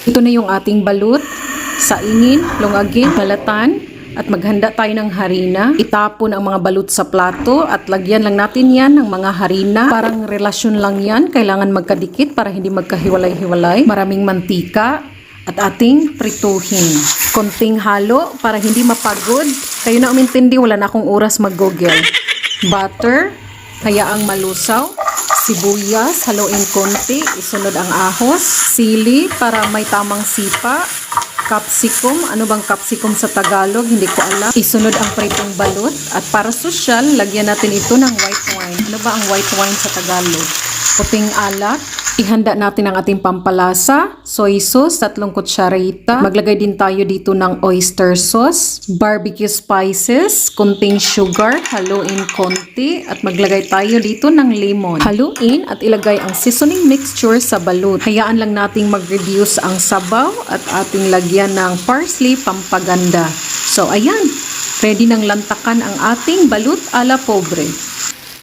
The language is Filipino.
Ito na yung ating balut. Saingin, lungagin, balatan, at maghanda tayo ng harina. Itapon ang mga balut sa plato at lagyan lang natin yan ng mga harina. Parang relasyon lang yan. Kailangan magkadikit para hindi magkahiwalay-hiwalay. Maraming mantika at ating prituhin. Konting halo para hindi mapagod. Kayo na umintindi, wala na akong oras mag-google. Butter, hayaang malusaw. Sibuyas, haluin konti, isunod ang ahos, sili para may tamang sipa, capsicum, ano bang capsicum sa Tagalog, hindi ko alam. Isunod ang pritong balut at para sosyal, lagyan natin ito ng white wine. Ano ba ang white wine sa Tagalog? Puting alak. Ihanda natin ang ating pampalasa, soy sauce, 3 kutsarita. Maglagay din tayo dito ng oyster sauce, barbecue spices, kunting sugar, haluin konti, at maglagay tayo dito ng lemon. Haluin at ilagay ang seasoning mixture sa balut. Hayaan lang nating mag-reduce ang sabaw at ating lagyan ng parsley pampaganda. So ayan, ready nang lantakan ang ating balut a la pobre.